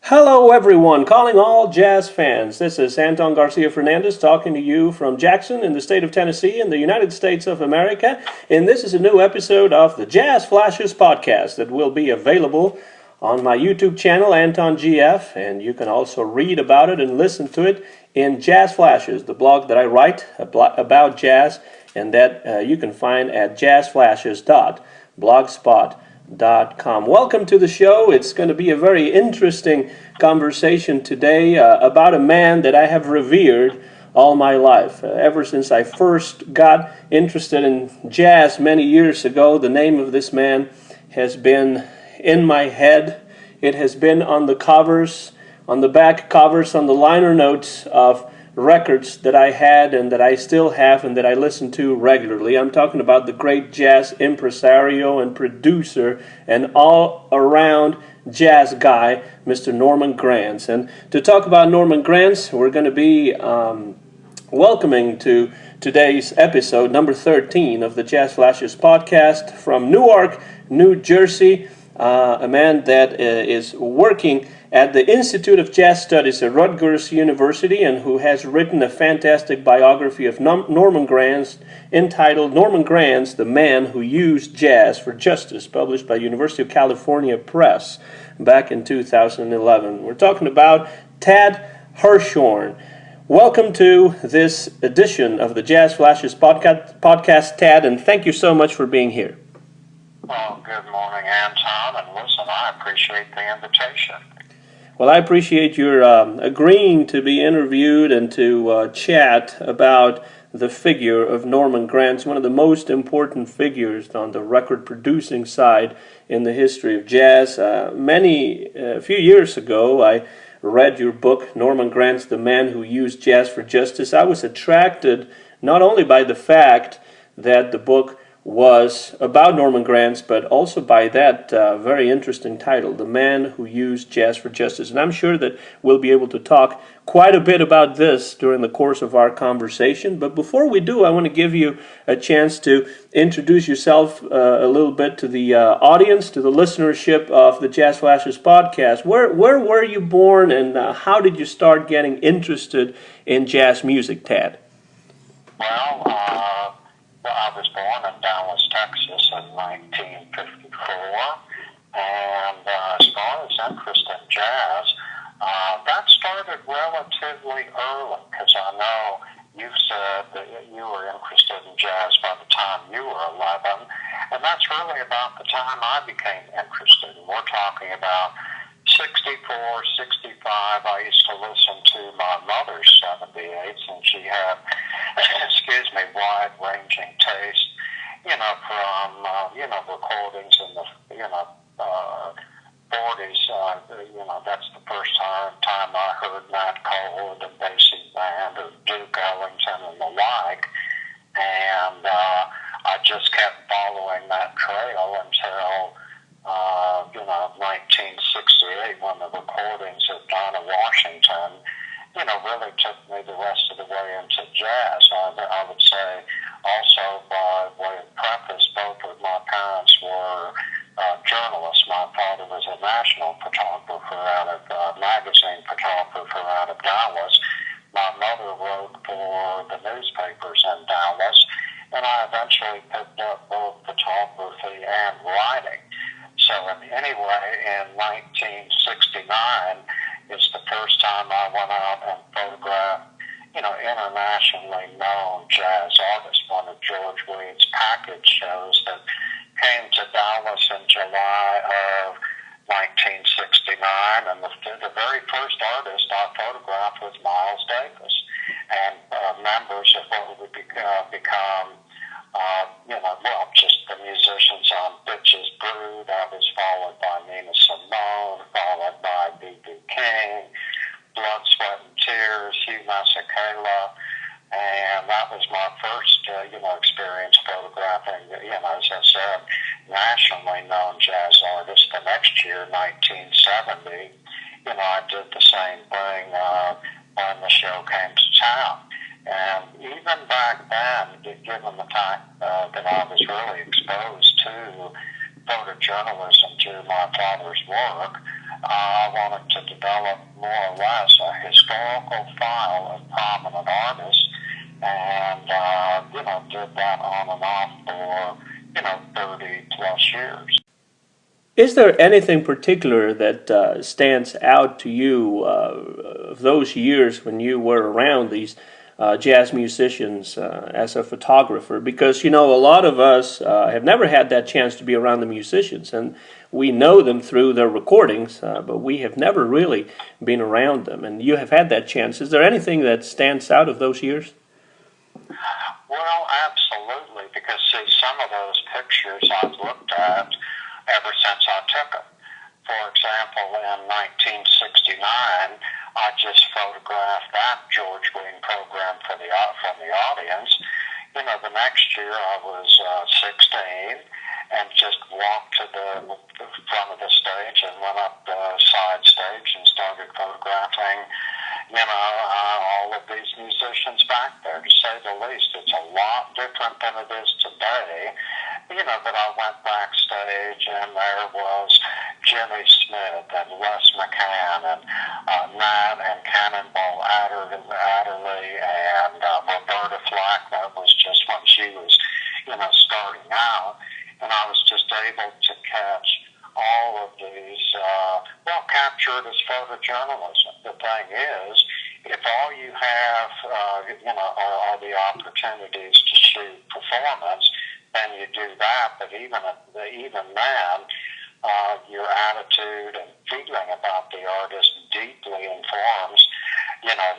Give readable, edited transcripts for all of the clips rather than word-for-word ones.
Hello, everyone, calling all jazz fans. This is Anton Garcia Fernandez talking to you from Jackson in the state of Tennessee in the United States of America. And this is a new episode of the Jazz Flashes podcast that will be available on my YouTube channel, Anton GF. And you can also read about it and listen to it in Jazz Flashes, the blog that I write about jazz, and that you can find at jazzflashes.blogspot.com. Welcome to the show. It's going to be a very interesting conversation today about a man that I have revered all my life. Ever since I first got interested in jazz many years ago, the name of this man has been in my head. It has been on the covers, on the back covers, on the liner notes of records that I had and that I still have and that I listen to regularly. I'm talking about the great jazz impresario and producer and all-around jazz guy, Mr. Norman Granz. And to talk about Norman Granz, we're going to be welcoming to today's episode, number 13 of the Jazz Flashes podcast from Newark, New Jersey, a man that is working at the Institute of Jazz Studies at Rutgers University and who has written a fantastic biography of Norman Granz entitled Norman Granz, the Man Who Used Jazz for Justice, published by University of California Press back in 2011. We're talking about Tad Hershorn. Welcome to this edition of the Jazz Flashes podcast, Tad, and thank you so much for being here. Well, good morning, Anton, and listen, I appreciate the invitation. Well, I appreciate your agreeing to be interviewed and to chat about the figure of Norman Granz, one of the most important figures on the record-producing side in the history of jazz. A few years ago, I read your book, Norman Granz, The Man Who Used Jazz for Justice. I was attracted not only by the fact that the book was about Norman Granz, but also by that very interesting title, The Man Who Used Jazz for Justice. And I'm sure that we'll be able to talk quite a bit about this during the course of our conversation. But before we do, I want to give you a chance to introduce yourself a little bit to the audience, to the listenership of the Jazz Flashes podcast. Where were you born, and how did you start getting interested in jazz music, Tad? I was born in Dallas, Texas in 1954, and as far as interest in jazz, that started relatively early, because I know you said that you were interested in jazz by the time you were 11, and that's really about the time I became interested. And we're talking about 64, 65, I used to listen to my mother's 78s, and she had, wide-ranging taste, from, recordings in the, 40s, that's the first time I heard Nat Cole, the Basie Band, or Duke Ellington, and the like, and I just kept following that trail until 1968, when the recordings of Donna Washington, really took me the rest of the way into jazz. I would say also, by way of preface, both of my parents were journalists. My father was a national photographer magazine photographer out of Dallas. My mother wrote for the newspapers in Dallas, and I eventually picked up both photography and writing. So anyway, in 1969 is the first time I went out and photographed, internationally known jazz artists. One of George Weed's package shows that came to Dallas in July of 1969, and the very first artist I photographed was Miles Davis, and members of what would become just the musicians on Bitches Brew. That was followed by Nina Simone, followed by B.B. King, Blood, Sweat, and Tears, Hugh Masekela, and that was my first, experience photographing, as I said, nationally known jazz artists. The next year, 1970, I did the same thing when the show came to town. And even back then, given the fact that I was really exposed to photojournalism to my father's work, I wanted to develop more or less a historical file of prominent artists, and did that on and off for 30 plus years. Is there anything particular that stands out to you of those years when you were around these jazz musicians as a photographer? Because, a lot of us have never had that chance to be around the musicians, and we know them through their recordings, but we have never really been around them, and you have had that chance. Is there anything that stands out of those years? Well, absolutely, because see, some of those pictures I've looked at ever since I took them. For example, in 1969, I just photographed that George Green program from the audience. The next year I was 16 and just walked to the front of the stage and went up the side stage and started photographing, all of these musicians back there. To say the least, it's a lot different than it is today. But I went backstage and there was Jimmy Smith and Les McCann and Nat and Cannonball Adderley and Roberta Flack. That was just when she was, starting out. And I was just able to catch all of these, captured as photojournalism. The thing is, if all you have, are the opportunities to shoot performance, then you do that. But even then, your attitude and feeling about the artist deeply informs,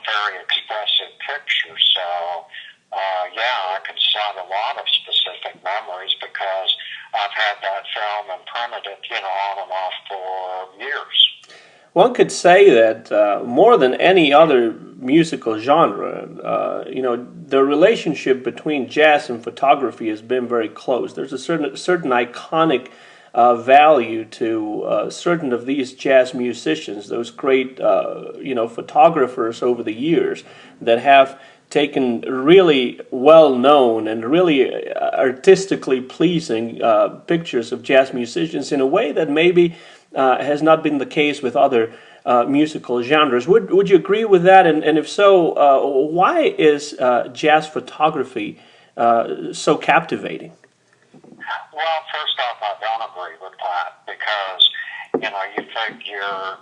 very expressive pictures. So, I can cite a lot of specific memories because I've had that film and printed it, on and off for years. One could say that more than any other musical genre, the relationship between jazz and photography has been very close. There's a certain iconic value to certain of these jazz musicians, those great, photographers over the years that have taken really well-known and really artistically pleasing pictures of jazz musicians in a way that maybe has not been the case with other musical genres. Would you agree with that? And if so, why is jazz photography so captivating? Well, first off, I don't agree with that because, you figure,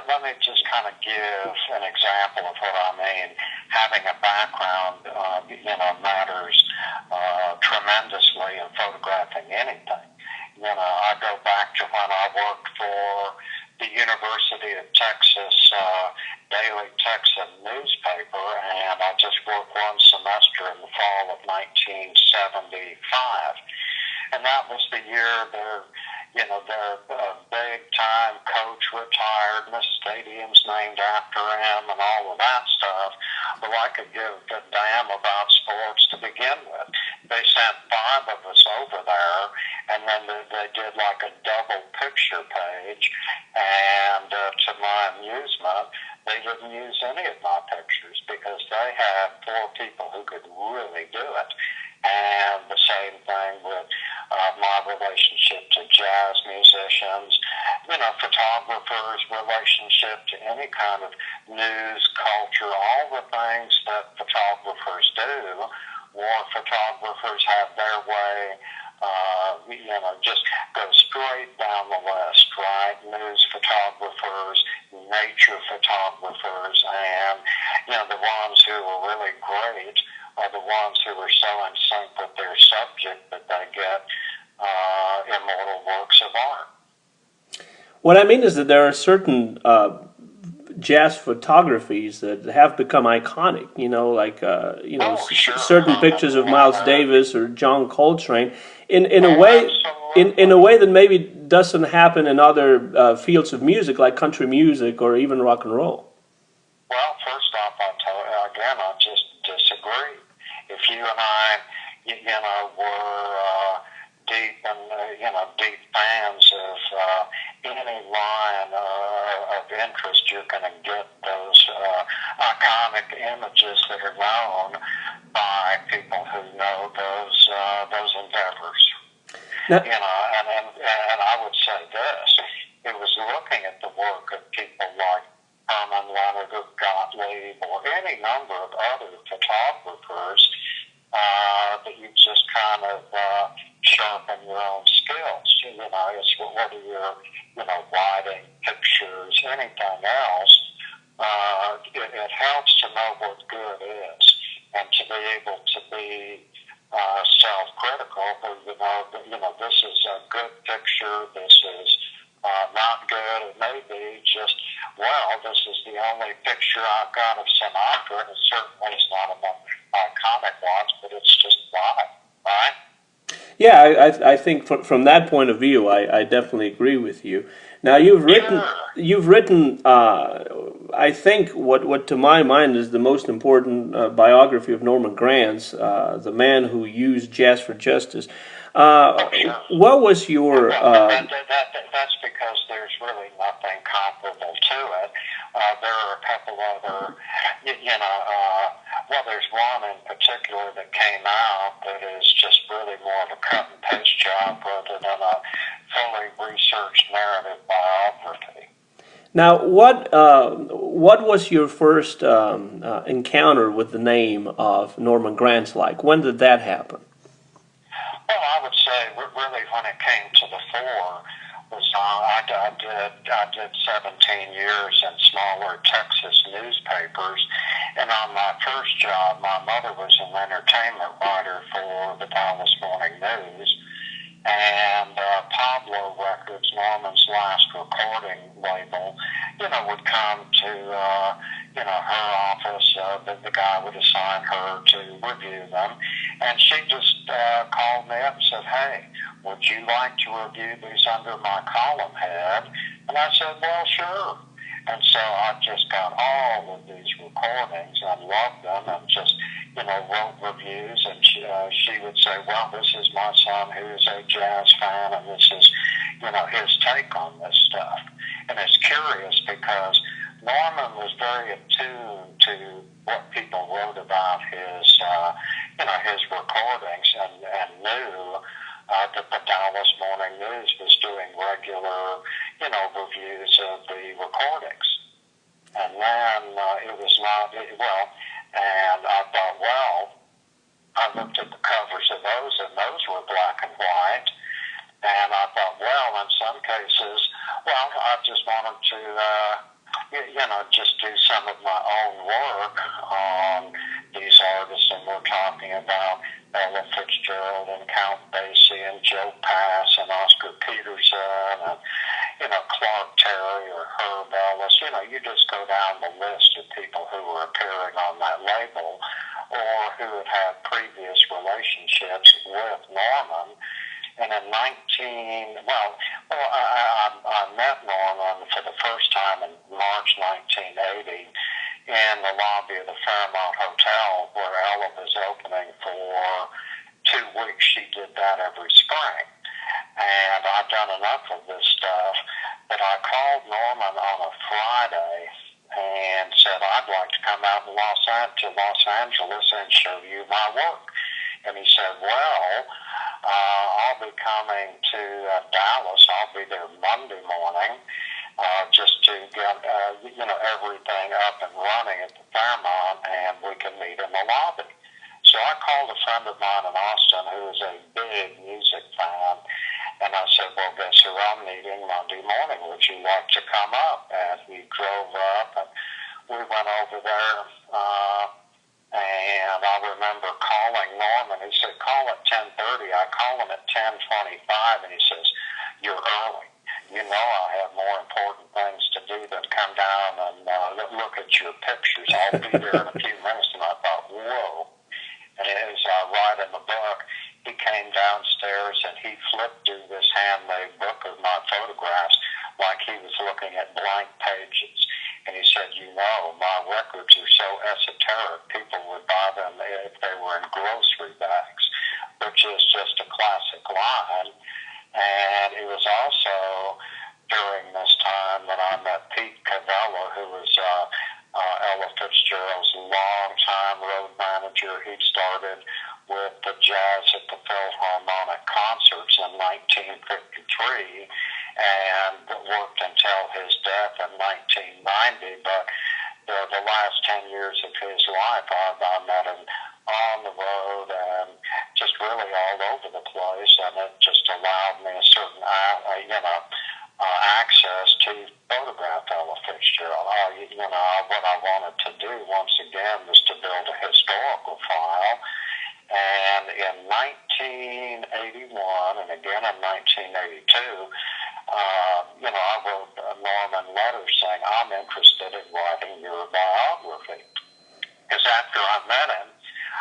let me just kind of give an example of what I mean. Having a background, matters tremendously in photographing anything. I go back to when I worked for the University of Texas Daily Texan newspaper, and I just worked one semester in the fall of 1975. And that was the year their big-time coach retired, and the stadium's named after him, and all of that stuff. Well, I could give a damn about sports to begin with. They sent 5 of us over there, and then they did like a double picture page, and to my amusement, they didn't use any of my pictures because they had 4 people who could really do it. And the same thing with my relationship to jazz musicians, photographers' relationship to any kind of news, culture, all the things that photographers do. War photographers have their way, just go straight down the list, right? News photographers, nature photographers, and, the ones who are really great are the ones who are so in sync with their subject that they get immortal works of art. What I mean is that there are certain jazz photographies that have become iconic, certain pictures of Miles Davis or John Coltrane in a way that maybe doesn't happen in other fields of music like country music or even rock and roll. Well, first off, I just disagree. If you and I, were deep fans of any line of interest, you're going to get those iconic images that are known by people who know those endeavors. Now, And I would say this, it was looking at the work of people like Herman Leonard or Gottlieb or any number of other photographers that you just kind of sharpen your own skills. It's whether you're, writing, pictures, anything else, it helps to know what good is and to be able to be self-critical. This is a good picture. This is not good. It may be just, this is the only picture I've got of Sinatra, and it certainly is not among iconic ones, but it's just fine, right? yeah, I think from that point of view, I definitely agree with you. Now you've written, I think what to my mind is the most important biography of Norman Granz, the man who used jazz for justice. Sure. What was your? That's because there's really nothing comparable to it. There are a couple other, there's one in particular that came out that is just really more of a cut and paste job rather than a fully researched narrative biography. Now, what was your first encounter with the name of Norman Granz like? When did that happen? Well, I would say really when it came to the fore was I did 17 years in smaller Texas newspapers, and on my first job, my mother was an entertainment writer for the Dallas Morning News, and Pablo Records, Norman's last recording label, would come to her office. The guy would assign her to review them, and she just called me up and said, "Hey, would you like to review these under my column head?" And I said, "Well, sure." And so I just got all of these recordings and loved them, and just wrote reviews. And she would say, "Well, this is my son who is a jazz fan, and this is his take on this stuff." And it's curious because Norman was very attuned to what people wrote about his recordings, and knew that the Dallas Morning News was doing regular, reviews of the recordings. And then it was not, and I thought, I looked at the covers of those, and those were black and white. And I thought, in some cases, I just wanted to, just do some of my own work on these artists, and we're talking about Ella Fitzgerald and Count Basie and Joe Pass and Oscar Peterson and, Clark Terry or Herb Ellis. You just go down the list of people who were appearing on that label or who had had previous relationships with Norman. And in I met Norman for the first time in March 1980 in the lobby of the Fairmont Hotel, where Ella was opening for 2 weeks. She did that every spring. And I'd done enough of this stuff that I called Norman on a Friday and said, "I'd like to come out to Los Angeles and show you my work." And he said, "I'll be coming to Dallas. I'll be there Monday morning just to get everything up and running at the Fairmont, and we can meet in the lobby." So I called a friend of mine in Austin who is a big music fan, and I said, "Well, guess who I'm meeting Monday morning? Would you like to come up?" And he drove up, and we went over there. And I remember calling Norman. He said, "Call at 10:30. I call him at 10:25, and he says, "You're early. I have more important things to do than come down and look at your pictures. I'll be there in a few minutes." And I thought, whoa. And as I write in the book, he came downstairs and he flipped through this handmade book of my photographs like he was looking at blank pages. And he said, "My records are so esoteric, people would buy them if they were in grocery bags," which is just a classic line. And it was also during this time that I met Pete Cavella, who was Ella Fitzgerald's longtime road manager. He started with the Jazz at the Philharmonic concerts in his death in 1990, but the last 10 years of his life, I met him on the road and just really all over the place, and it just allowed me a certain, access to photograph Ella Fitzgerald. What I wanted to do once again was to build a historical file. And in 1981 and again in 1982, I wrote Norman letters saying, I'm interested in writing your biography. Because after I met him,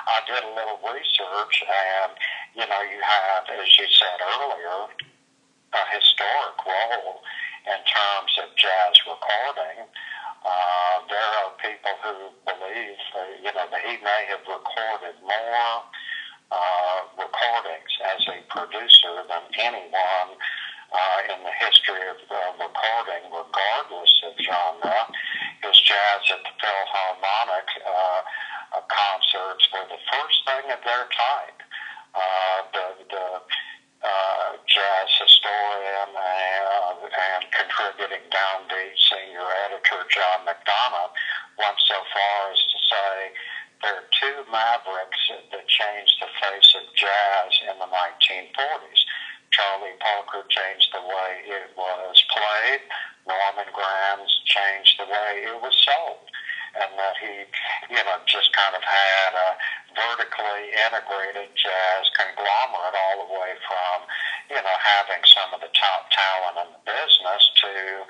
I did a little research, and, you have, as you said earlier, a historic role in terms of jazz recording. There are people who believe, that he may have recorded more recordings as a producer than anyone in the history of recording, regardless of genre. His jazz at the Philharmonic concerts were the first thing of their type. The jazz historian and contributing downbeat senior editor John McDonough went so far as to say there are two mavericks that changed the face of jazz in the 1940s. Charlie Parker changed the way it was played. Norman Granz changed the way it was sold. And that he, just kind of had a vertically integrated jazz conglomerate all the way from, having some of the top talent in the business to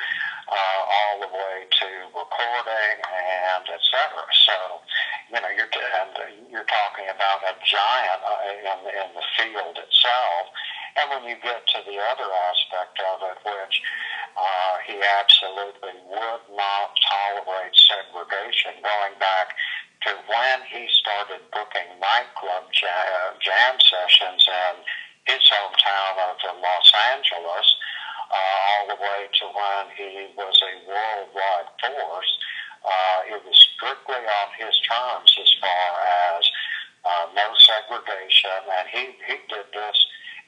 all the way to recording and et cetera. So, you're talking about a giant in the field itself. And when you get to the other aspect of it, which he absolutely would not tolerate segregation, going back to when he started booking nightclub jam sessions in his hometown of Los Angeles, all the way to when he was a worldwide force. It was strictly on his terms as far as no segregation, and he did this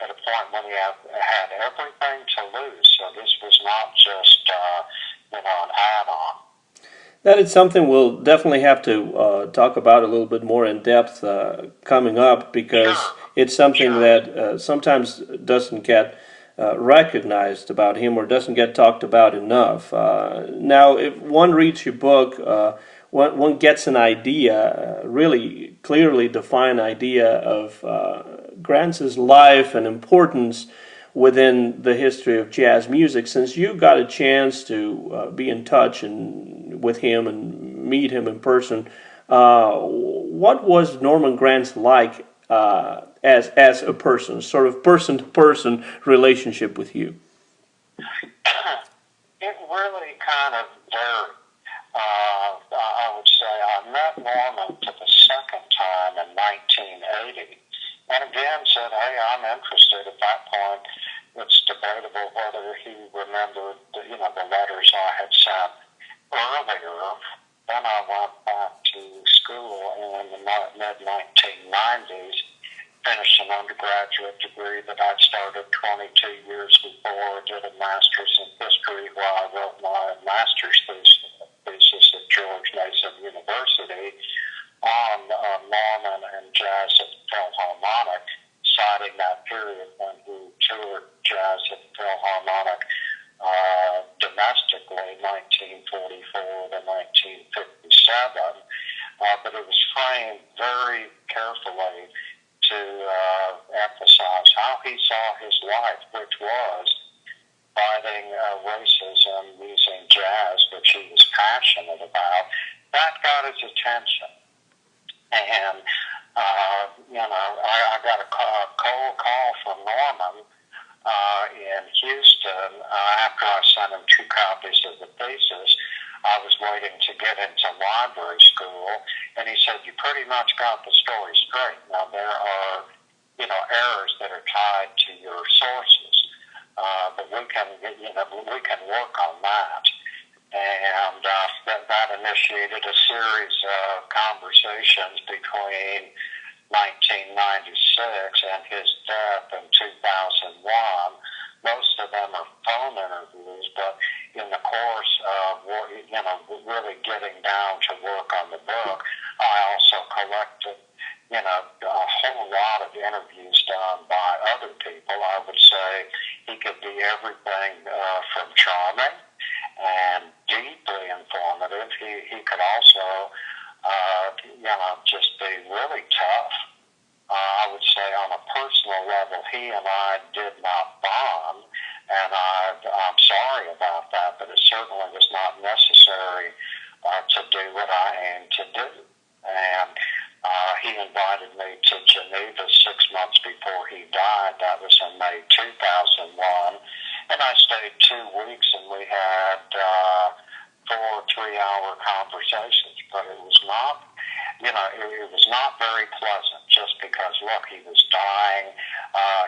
at a point when he had everything to lose. So this was not just, an add-on. That is something we'll definitely have to talk about a little bit more in depth coming up, because it's something that sometimes doesn't get recognized about him or doesn't get talked about enough. Now, if one reads your book, one gets an idea, really clearly defined idea of Granz's life and importance within the history of jazz music. Since you got a chance to be in touch with him and meet him in person, what was Norman Granz like as a person, sort of person-to-person relationship with you? It really kind of varied. I would say I met Norman for the second time in 1980, and again said, hey, I'm interested. At that point, it's debatable whether he remembered the letters I had sent earlier. Then I went back to school in the mid-1990s, finished an undergraduate degree that I'd started 22 years before, did a master's in history while I wrote my master's thesis at George Mason University on Norman and jazz at the Philharmonic, citing that period when he toured jazz at the Philharmonic domestically, 1944 to 1957. But it was framed very carefully to emphasize how he saw his life, which was fighting racism using jazz, which he was passionate about. That got his attention. And, I got a cold call from Norman in Houston after I sent him 2 copies of the thesis. I was waiting to get into library school, and he said, you pretty much got the story straight. Now, there are, errors that are tied to your sources, but we can work on that. And that initiated a series of conversations between 1996 and his death in 2001. Most of them are phone interviews, but in the course really getting down to work on the book, I also collected, a whole lot of interviews done by other people. I would say he could be everything from charming and deeply informative. He could also, just be really tough. I would say on a personal level, he and I did not bond, and I'm sorry about that, but it certainly was not necessary to do what I aim to do. And he invited me to Geneva 6 months before he died. That was in May 2001, and I stayed 2 weeks, and we had 4 3-hour conversations, but it was not, it was not very pleasant, just because, look, he was dying.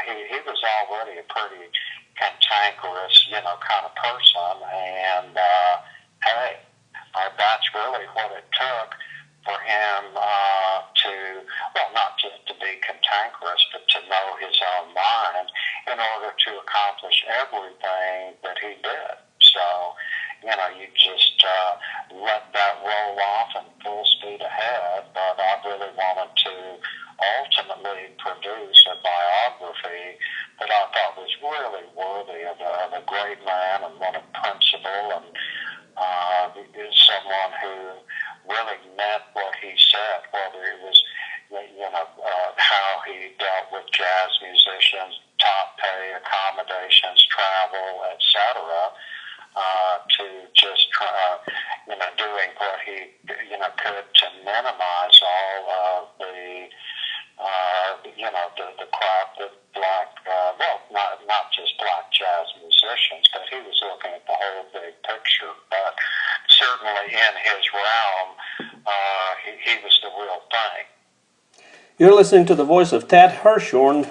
He was already a pretty cantankerous, kind of person, and hey, that's really what it took for him not just to be cantankerous, but to know his own mind in order to accomplish everything that he did. So, you just let that roll off in full speed ahead, but I really wanted to ultimately produce a biography that I thought was really worthy of a great man and one of principle, and is someone who really meant what he said, whether it was, how he dealt with jazz musicians, top pay, accommodations, travel, etc., to just doing what he, could to minimize all of the crap that black, not just black jazz musicians, but he was looking at the whole big picture. But certainly in his realm, he was the real thing. You're listening to the voice of Tad Hershorn,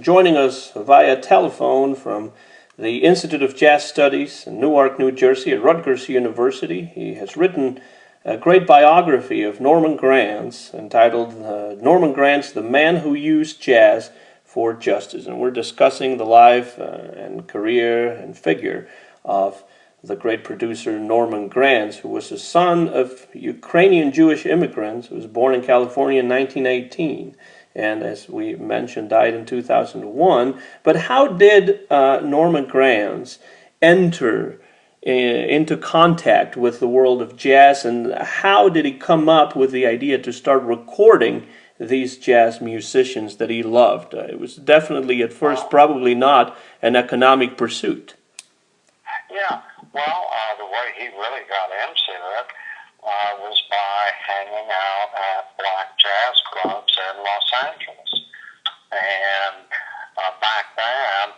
joining us via telephone from the Institute of Jazz Studies in Newark, New Jersey at Rutgers University. He has written a great biography of Norman Granz entitled Norman Granz, The Man Who Used Jazz for Justice. And we're discussing the life and career and figure of the great producer Norman Granz, who was the son of Ukrainian Jewish immigrants, who was born in California in 1918, and as we mentioned, died in 2001. But how did Norman Granz enter into contact with the world of jazz, and how did he come up with the idea to start recording these jazz musicians that he loved? It was definitely at first probably not an economic pursuit. Yeah, well, the way he really got into it was by hanging out at black jazz clubs in Los Angeles. And back then,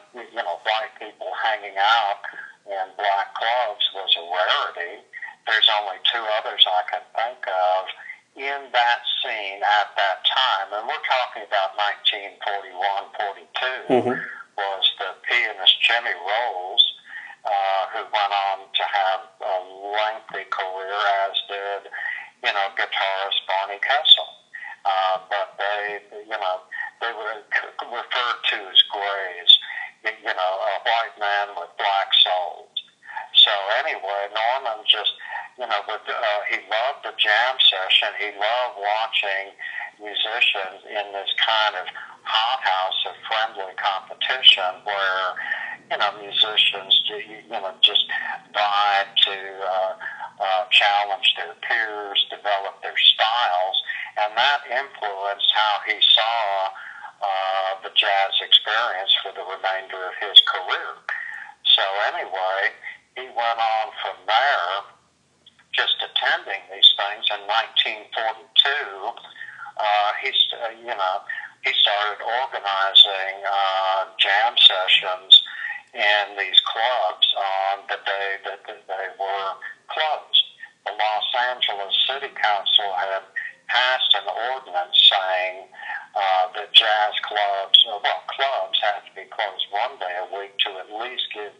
white people hanging out in black clubs was a rarity. There's only 2 others I can think of in that scene at that time, and we're talking about 1941, 42, was the pianist Jimmy Rose, who went on to have a lengthy career, as did, guitarist Barney Kessel. But they were referred to as grays, a white man with black souls. So anyway, Norman just, he loved the jam session. He loved watching musicians in this kind of hothouse of friendly competition where, musicians, just vied to challenge their peers, develop their styles, and that influenced how he saw the jazz experience for the remainder of his career. So anyway, he went on from there, just attending these things. In 1942, he started organizing jam sessions in these clubs on the day that they were closed. The Los Angeles City Council had passed an ordinance saying that jazz clubs, clubs had to be closed one day a week to at least give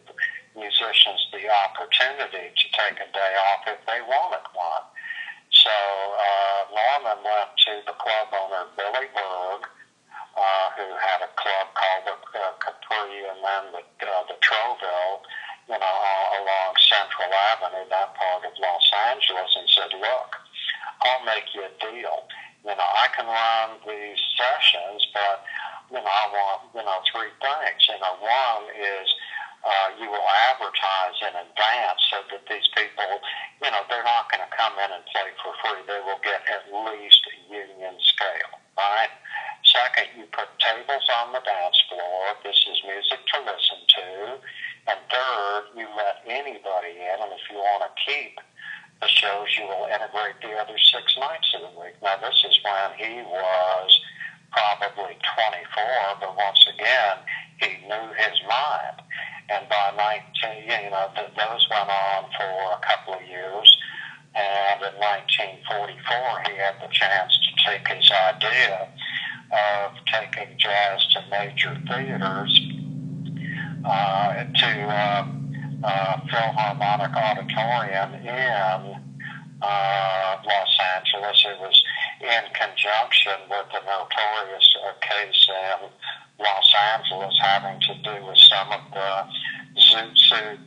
musicians the opportunity to take a day off if they wanted one. So Norman went to the club owner, Billy Berg, who had a club called the Capri, and then the Troville, along Central Avenue. me that part of Los Angeles and said, look, I'll make you a deal. I can run these sessions, but, I want, three things. One is you will advertise in advance so that these people, they're not going to come in and play for free. They will get at least union scale, right? Second, you put tables on the dance floor. This is music to listen to. And third, you let anybody in, and if you want to keep the shows, you will integrate the other 6 nights of the week. Now, this is when he was probably 24, but once again, he knew his mind. And by 19, those went on for a couple of years. And in 1944, he had the chance to take his idea of taking jazz to major theaters, to Philharmonic Auditorium in Los Angeles. It was in conjunction with the notorious case in Los Angeles having to do with some of the Zoot Suit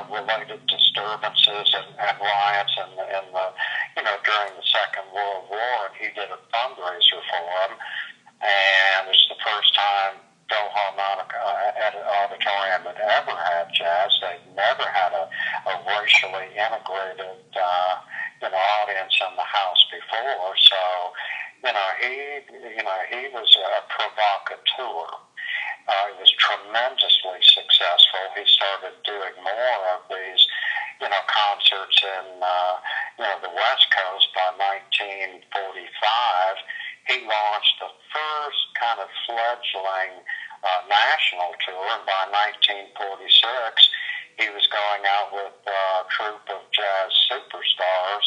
related disturbances and riots and during the Second World War, and he did a fundraiser for them. And it's the first time Philharmonic Auditorium had ever had jazz. They'd never had a racially integrated audience in the house before. So, he was a provocateur. He was tremendously successful. He started doing more of these, concerts in, the West Coast. By 1945, he launched the first kind of fledgling national tour, and by 1946, he was going out with a troupe of jazz superstars,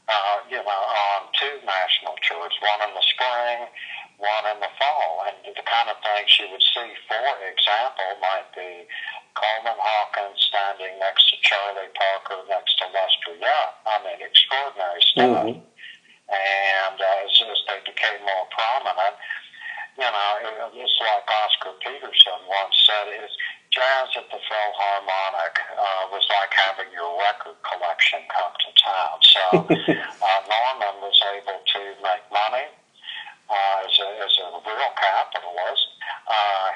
on 2 national tours, one in the spring, one in the fall. And the kind of things you would see, for example, might be Coleman Hawkins standing next to Charlie Parker, next to Lester Young. I mean, extraordinary stuff. Mm-hmm. And as they became more prominent, it's like Oscar Peterson once said, jazz at the Philharmonic was like having your record collection come to town. So Norman was able to make money as a real capitalist.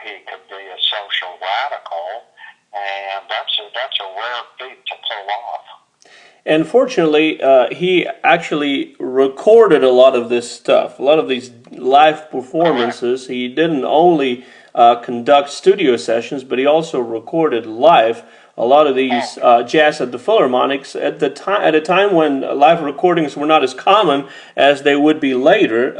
He could be a social radical, and that's a rare feat to pull off. And fortunately, he actually recorded a lot of this stuff, a lot of these live performances. He didn't only conduct studio sessions, but he also recorded live a lot of these jazz at the Philharmonics at a time when live recordings were not as common as they would be later.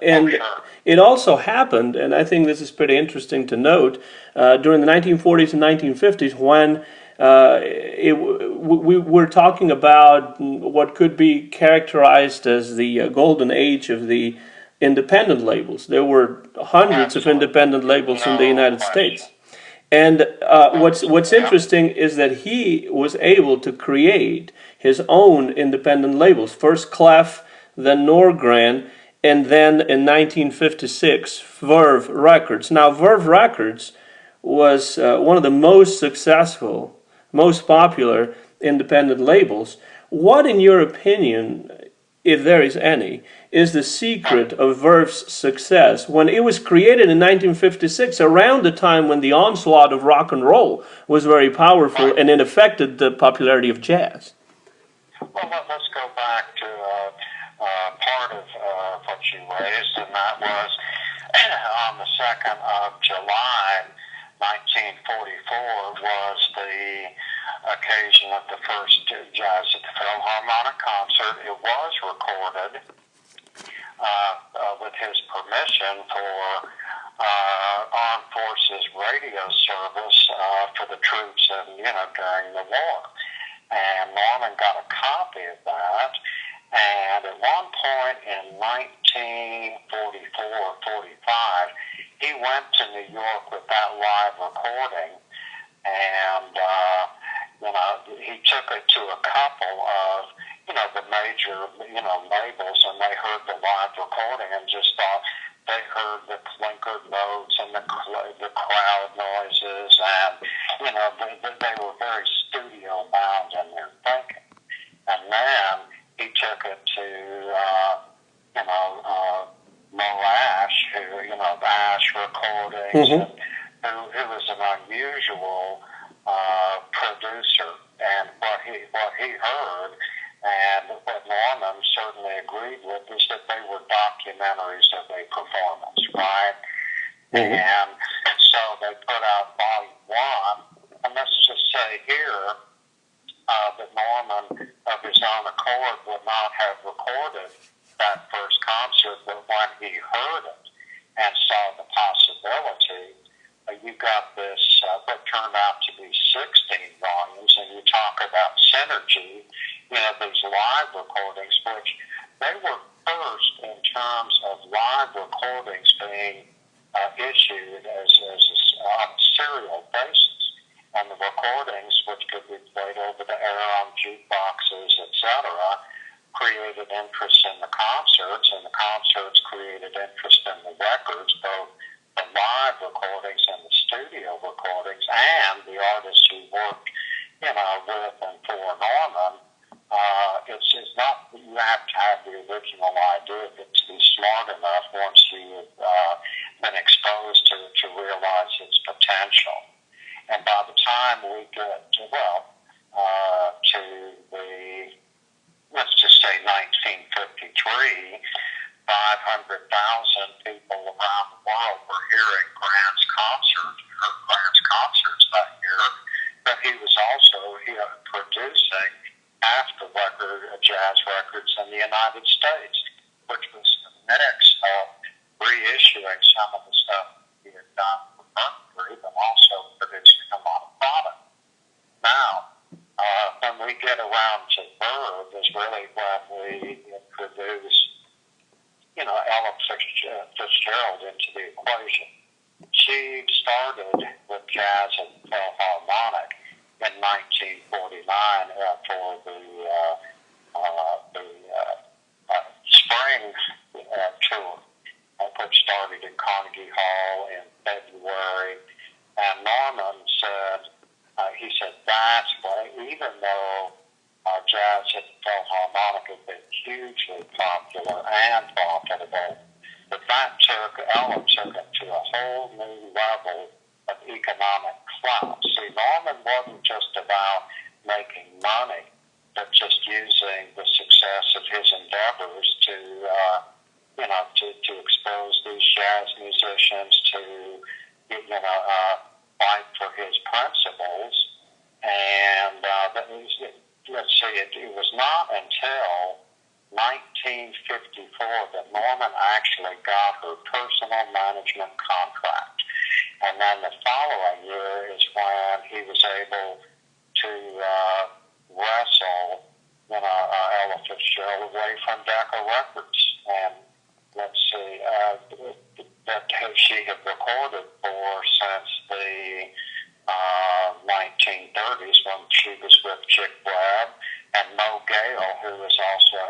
And it also happened, and I think this is pretty interesting to note, during the 1940s and 1950s when we were talking about what could be characterized as the golden age of the independent labels. There were hundreds of independent labels in the United States. And what's interesting is that he was able to create his own independent labels. First Clef, then Norman Granz, and then in 1956, Verve Records. Now, Verve Records was one of the most successful, most popular independent labels. What, in your opinion, if there is any, is the secret of Verve's success when it was created in 1956, around the time when the onslaught of rock and roll was very powerful and it affected the popularity of jazz? Well, let's go back to part of what you raised, and that was on the 2nd of July, 1944 was the occasion of the first Jazz at the Philharmonic concert. It was recorded with his permission for Armed Forces radio service for the troops during the war. And Norman got a copy of that. And at one point in 1944 or 45, he went to New York with that live recording, and he took it to a couple of the major labels, and they heard the live recording and just thought they heard the clinker notes and the crowd noises, and they were very studio bound in their thinking. And then he took it to, Mo Ash, the Ash recordings, who was an unusual producer. And what he heard, and what Norman certainly agreed with, is that they were documentaries of a performance, right? And so they put out Volume 1, and let's just say here that Norman, of his own accord, would not have recorded that first concert, but when he heard it and saw the possibility, you got this, what turned out to be 16 volumes, and you talk about synergy, these live recordings, which they were first in terms of live recordings being issued as on a serial basis. And the recordings, which could be played over the air on jukeboxes, etc., created interest in the concerts, and the concerts created interest in the records, both the live recordings and the studio recordings, and the artists who worked, with and for Norman. It's not that you have to have the original idea, but to be smart enough once you've been exposed to realize its potential. And by the time we get to the, let's just say 1953, 500,000 people around the world were hearing Grant's concerts that year. But he was also producing after jazz records in the United States, which was a mix of reissuing some of the stuff he had done for Mercury, but also producing a lot of product. Now, when we get around to Verve is really when we introduce, Ella Fitzgerald into the equation. She started with jazz at the Philharmonic in 1949 for the spring tour, which started in Carnegie Hall in February. And Norman said, that's why, even though jazz at the Philharmonic had been hugely popular and profitable, but Ella took it to a whole new level of economic clout. See, Norman wasn't just about making money, but just using the success of his endeavors to expose these jazz musicians to, fight for his principles. And let's see, it was not until 1954 that Norman actually got her personal management contract. And then the following year is when he was able to wrestle Ella Fitzgerald away from Decca Records. And let's see, that she had recorded for since the 1930s when she was with Chick Webb and Mo Gale, who was also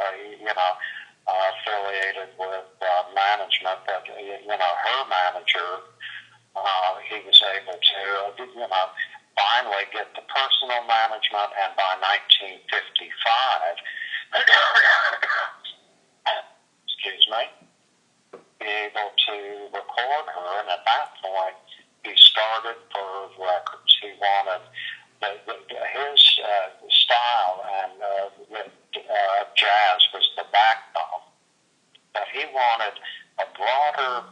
affiliated with management. But her manager, he was able to finally get the personal management, and by 1955, excuse me, be able to record her. And at that point, he started Verve Records. He wanted his style and jazz was the backbone, but he wanted a broader,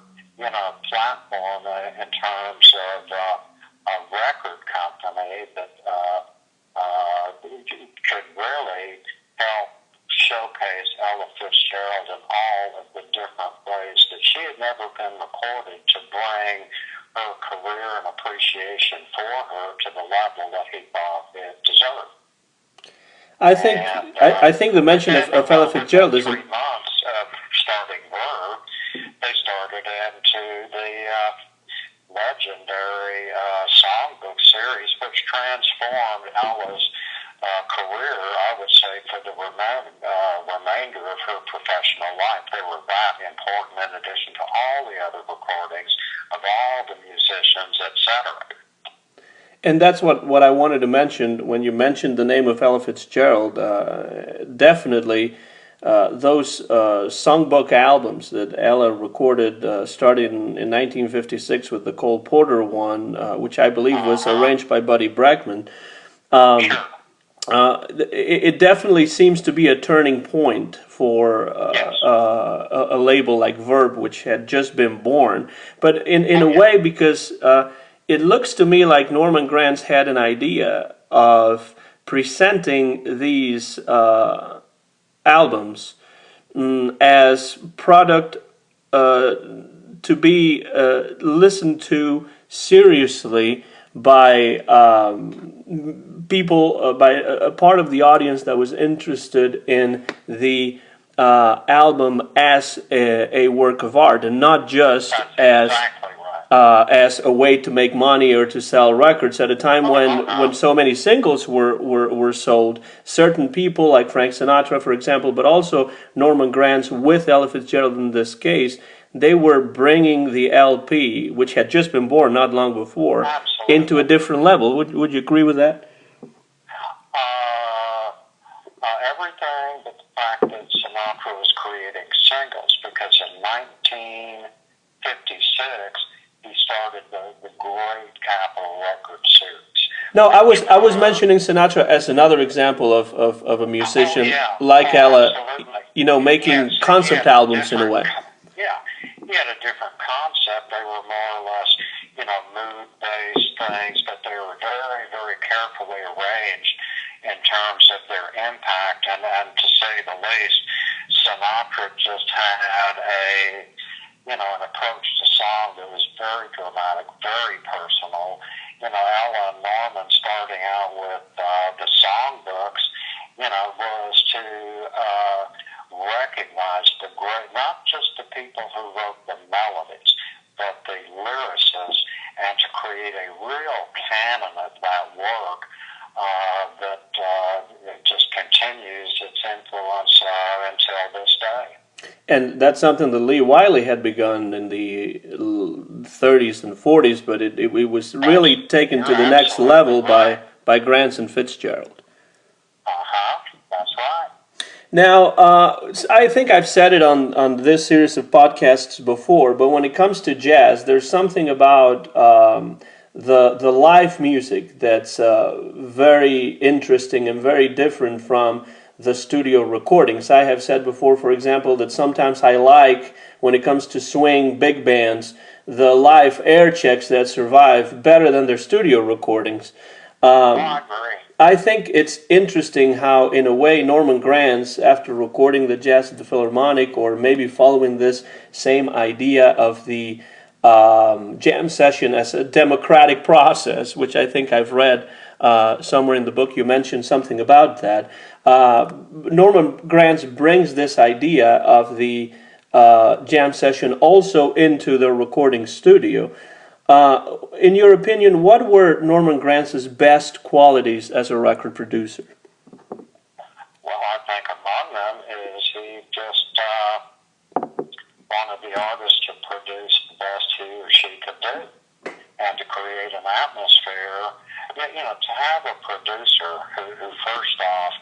platform in terms of a record company that could really help showcase Ella Fitzgerald in all of the different ways that she had never been recorded, to bring her career and appreciation for her to the level that he thought it deserved. I think the mention of Ella Fitzgerald is 3 months of starting Verve, they started into the legendary songbook series, which transformed Ella's career, I would say, for the remainder of her professional life. They were that important, in addition to all the other recordings of all the musicians, etc. And that's what I wanted to mention when you mentioned the name of Ella Fitzgerald. Definitely, those songbook albums that Ella recorded starting in 1956 with the Cole Porter one, which I believe was arranged by Buddy Bregman. Sure. It definitely seems to be a turning point for Yes. a label like Verb, which had just been born. But in a Yeah. way, because it looks to me like Norman Granz had an idea of presenting these albums as product to be listened to seriously by people, by a part of the audience that was interested in the album as a work of art, and not just That's exactly right. as a way to make money or to sell records. At a time when so many singles were sold, certain people like Frank Sinatra, for example, but also Norman Granz with Ella Fitzgerald in this case, they were bringing the LP, which had just been born not long before, Absolutely. into a different level. Would you agree with that? Everything but the fact that Sinatra was creating singles, because in 1956 he started the great Capitol Records series. No, I was mentioning Sinatra as another example of a musician like Ella, Absolutely. making Yes, concept he had albums in a way. Yeah, he had a different concept. They were more or less, mood-based things, but they were very, very carefully arranged in terms of their impact. And to say the least, Sinatra just had an approach to song that was very dramatic, very personal. Ella and Norman starting out with the songbooks, was to recognize the great, not just the people who wrote the melodies, but the lyricists, and to create a real canon of that work that just continues its influence until this day. And that's something that Lee Wiley had begun in the 30s and 40s, but it was really taken to the next level by Granz and Fitzgerald. That's right. Now, I think I've said it on this series of podcasts before, but when it comes to jazz, there's something about the live music that's very interesting and very different from the studio recordings. I have said before, for example, that sometimes I like, when it comes to swing big bands, the live air checks that survive better than their studio recordings. I agree. I think it's interesting how, in a way, Norman Granz, after recording the jazz at the Philharmonic, or maybe following this same idea of the jam session as a democratic process, which I think I've read somewhere in the book, you mentioned something about that. Norman Granz brings this idea of the jam session also into the recording studio. In your opinion, what were Norman Granz's best qualities as a record producer? Well, I think among them is he just wanted the artist to produce the best he or she could do, and to create an atmosphere. To have a producer who first off,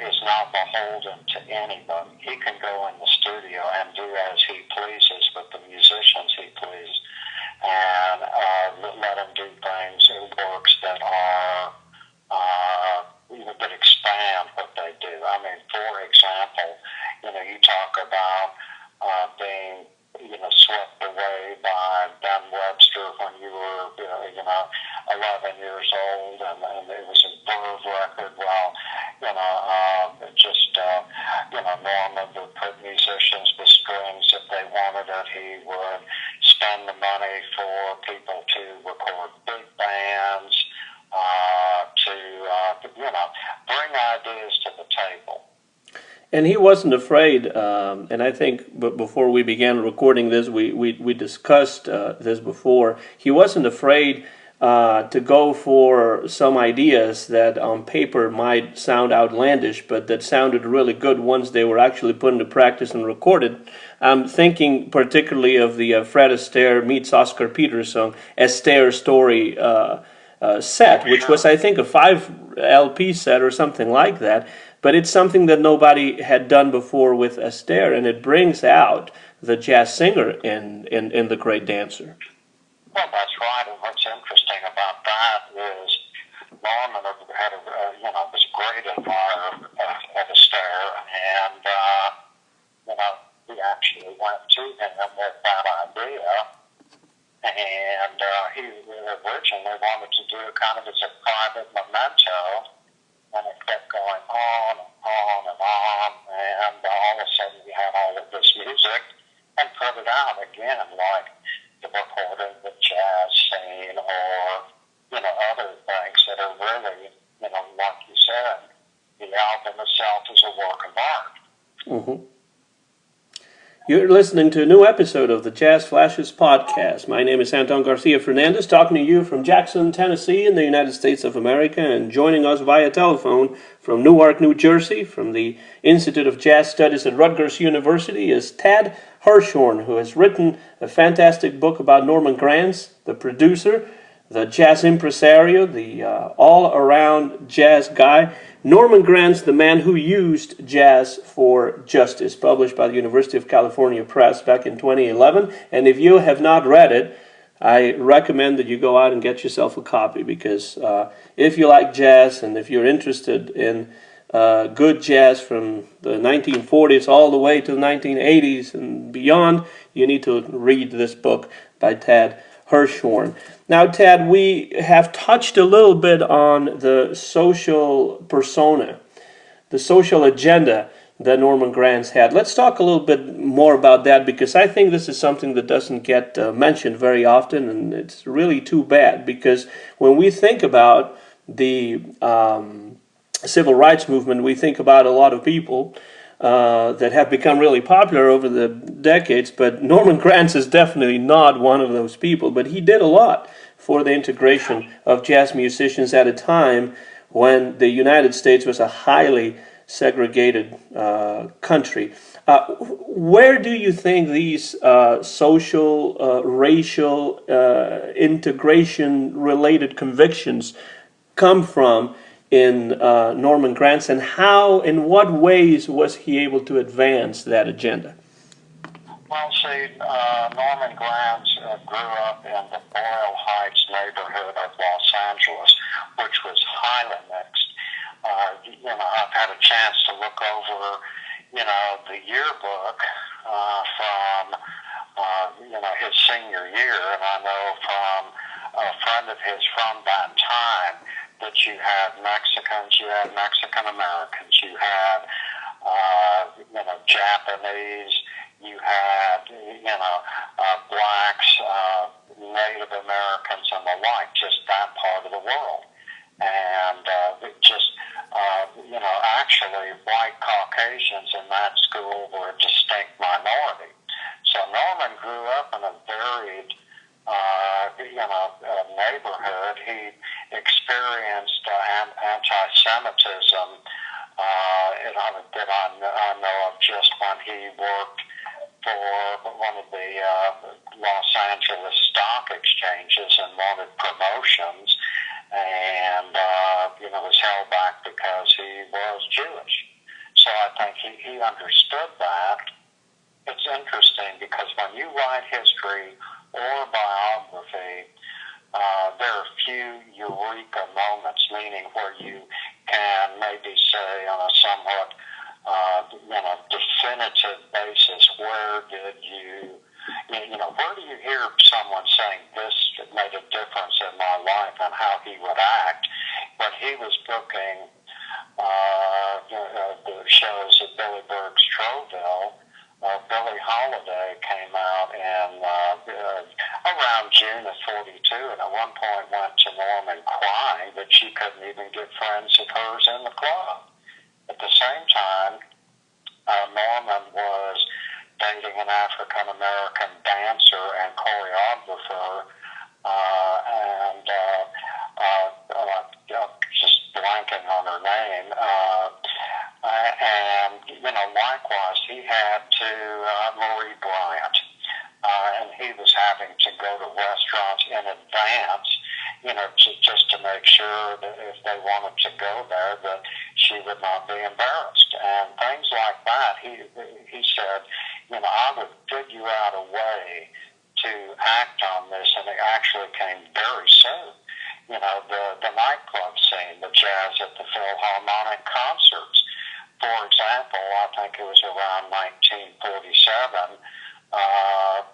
is not beholden to anybody. He can go in the studio and do as he pleases with the musicians he pleases, and let him do things in works that are that expand what they do. I mean, for example, you talk about being swept away by Ben Webster when you were 11 years old, and it was a Verve record. Well, Norman would put musicians with strings if they wanted it. He would spend the money for people to record big bands, to bring ideas to the table. And he wasn't afraid, and I think before we began recording this, we discussed this before. He wasn't afraid to go for some ideas that on paper might sound outlandish, but that sounded really good once they were actually put into practice and recorded. I'm thinking particularly of the Fred Astaire meets Oscar Peter song, Astaire story, set, which was, I think, a 5 LP set or something like that. But it's something that nobody had done before with Astaire, and it brings out the jazz singer in the great dancer. Well, that's right. And what's interesting about that is Norman had was a great admirer of Astaire, and he actually went to him with that idea, and he originally wanted to do it kind of as a private memento, and it kept going on and on and on, and all of a sudden we had all of this music, and put it out again, like the recording the jazz scene or other things that are really, like you said, the album itself is a work of art. Mm-hmm. You're listening to a new episode of the Jazz Flashes podcast. My name is Anton Garcia Fernandez, talking to you from Jackson, Tennessee in the United States of America, and joining us via telephone from Newark, New Jersey, from the Institute of Jazz Studies at Rutgers University, is Tad Hershorn, who has written a fantastic book about Norman Granz, the producer, the jazz impresario, the all-around jazz guy. Norman Granz, the man who used jazz for justice, published by the University of California Press back in 2011. And if you have not read it, I recommend that you go out and get yourself a copy, because if you like jazz and if you're interested in good jazz from the 1940s all the way to the 1980s and beyond, you need to read this book by Tad Hershorn. Now, Tad, we have touched a little bit on the social persona, the social agenda that Norman Granz had. Let's talk a little bit more about that, because I think this is something that doesn't get mentioned very often, and it's really too bad, because when we think about the civil rights movement, we think about a lot of people that have become really popular over the decades, but Norman Granz is definitely not one of those people. But he did a lot for the integration of jazz musicians at a time when the United States was a highly segregated country. Where do you think these social, racial, integration-related convictions come from in Norman Granz, and how, in what ways was he able to advance that agenda? Well, see, Norman Granz grew up in the Boyle Heights neighborhood of Los Angeles, which was highly mixed. I've had a chance to look over, the yearbook from, his senior year, and I know from a friend of his from that time that you had Mexicans, you had Mexican Americans, you had, Japanese, you had, blacks, Native Americans, and the like, just that part of the world. And actually, white Caucasians in that school were a distinct minority. So Norman grew up in a varied, neighborhood. He experienced anti-Semitism, that I know of just when he worked for one of the Los Angeles stock exchanges and wanted promotions, and was held back because he was Jewish. So I think he understood that. It's interesting because when you write history or biography, there are few eureka moments, meaning where you can maybe say on a somewhat definitive basis, where do you hear someone saying this made a difference in my life and how he would act when he was booking the shows at Billy Berg's Troville? Billie Holiday came out in around June of 42, and at one point went to Norman crying that she couldn't even get friends of hers in the club. At the same time, Norman was dating an African-American dancer and choreographer, and just blanking on her name. Likewise, he had to Marie Bryant, and he was having to go to restaurants in advance just to make sure that if they wanted to go there, that she would not be embarrassed and things like that. He said, I would figure out a way to act on this, and it actually came very soon. The nightclub scene, the jazz at the Philharmonic concerts. For example, I think it was around 1947,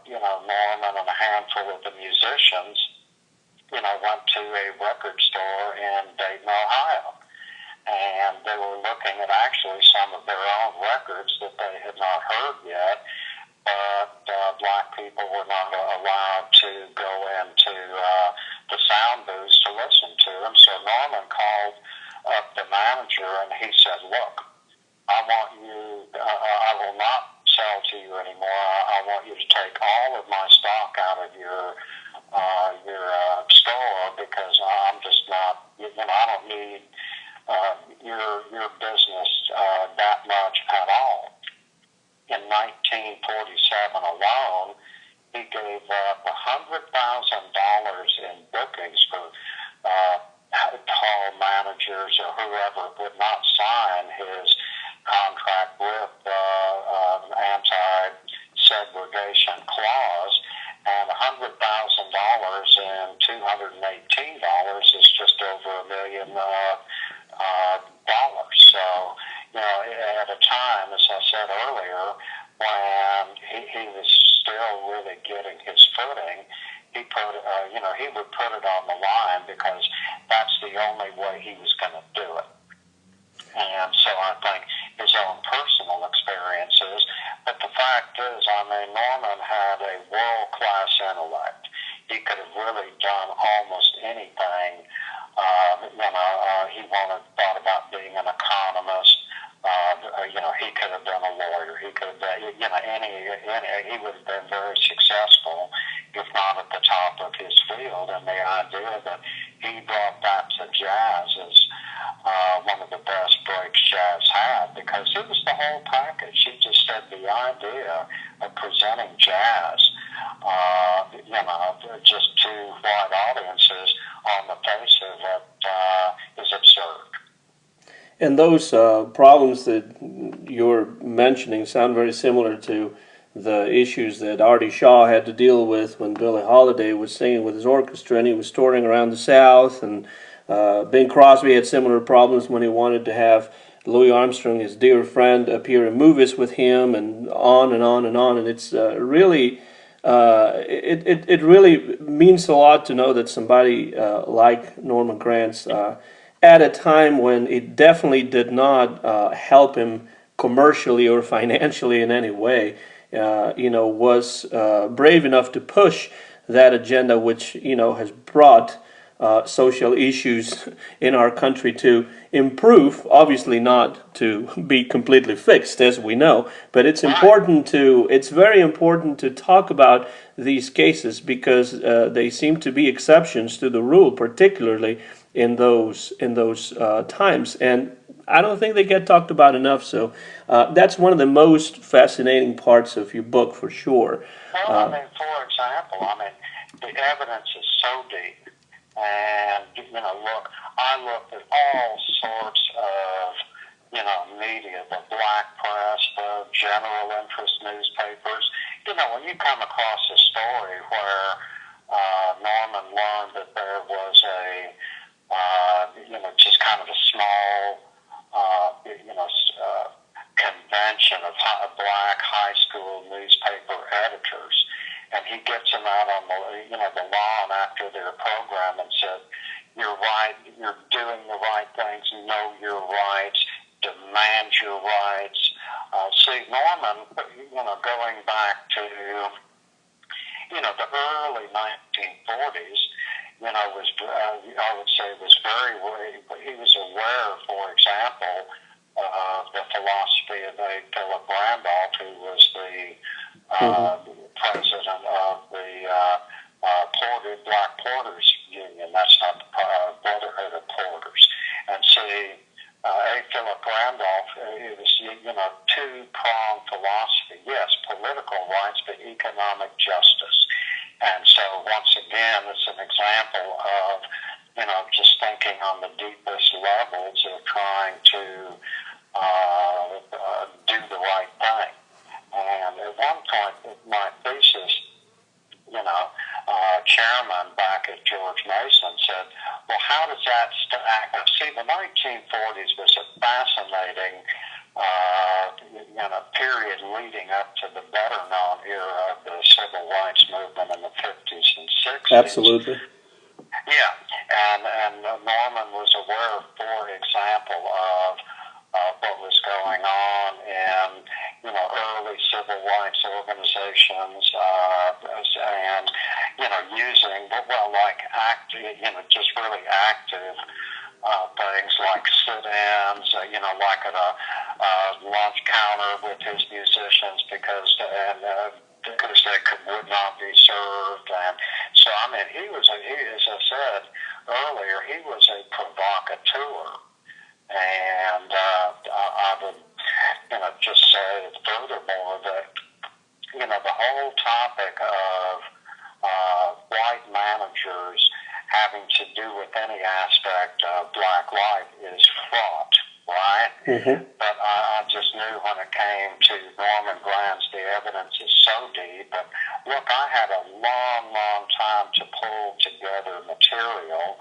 Norman and a handful of the musicians, went to a record store in Dayton, Ohio. And they were looking at actually some of their own records that they had not heard yet, but black people were not allowed to go into the sound booths to listen to them. So Norman called up the manager and he said, look, I will not sell to you anymore. I want you to take all of my stock out of your store because I'm just not, I don't need your business that much at all. In 1947 alone, he gave up $100,000 in bookings for hall managers or whoever would not sign his contract with anti-segregation clause, and $100,000 in $218 is just over $1 million. So, at a time, as I said earlier, when he was still really getting his footing, he would put it on the line because that's the only way he was going to do it. And so I think his own personal experiences, but the fact is, Norman had a world-class intellect. He could have really done almost anything. He thought about being an economist. He could have been a lawyer. He could have been, he would have been very successful, if not at the top of his field. And the idea that he brought that to jazz is one of the best breaks jazz had, because it was the whole package. He just said the idea of presenting jazz, just to wide audiences on the face of it is absurd. And those problems that you're mentioning sound very similar to the issues that Artie Shaw had to deal with when Billie Holiday was singing with his orchestra and he was touring around the South, and Bing Crosby had similar problems when he wanted to have Louis Armstrong, his dear friend, appear in movies with him, and on and on and on. And it's really, it really means a lot to know that somebody like Norman Granz, at a time when it definitely did not help him commercially or financially in any way, was brave enough to push that agenda, which has brought social issues in our country to improve. Obviously, not to be completely fixed, as we know, but it's very important to talk about these cases because they seem to be exceptions to the rule, particularly in those times, and I don't think they get talked about enough. So that's one of the most fascinating parts of your book, for sure. Well, for example, the evidence is so deep, and look, I looked at all sorts of media, the black press, the general interest newspapers. When you come across a story where Norman learned that there was just kind of a small, convention of black high school newspaper editors, and he gets them out on the lawn after their program and said, "You're right. You're doing the right things. Know your rights. Demand your rights." See, Norman, going back to the early 1940s. I would say he was aware, for example, of the philosophy of Philip Randolph, who was the president of the Black Porters Union. That's not the Brotherhood of Porters. And see, Philip Randolph, it was two-pronged philosophy. Yes, political rights, but economic justice. And so once again, it's an example of, just thinking on the deepest levels of trying to do the right thing. And at one point, my thesis, chairman back at George Mason said, well, how does that stack up? See, the 1940s was a fascinating period leading up to the better-known era of the civil rights movement in the 50s and 60s. Absolutely. Yeah, and Norman was aware, for example, of what was going on in early civil rights organizations, and using just really active things like sit-ins, like at a lunch counter with his musicians because they would not be served. And so, he was, as I said earlier, he was a provocateur. And I would, just say furthermore that, the whole topic of white managers having to do with any aspect of black life is fraught, right? Mm-hmm. But I just knew when it came to Norman Granz, the evidence is so deep. But look, I had a long time to pull together material,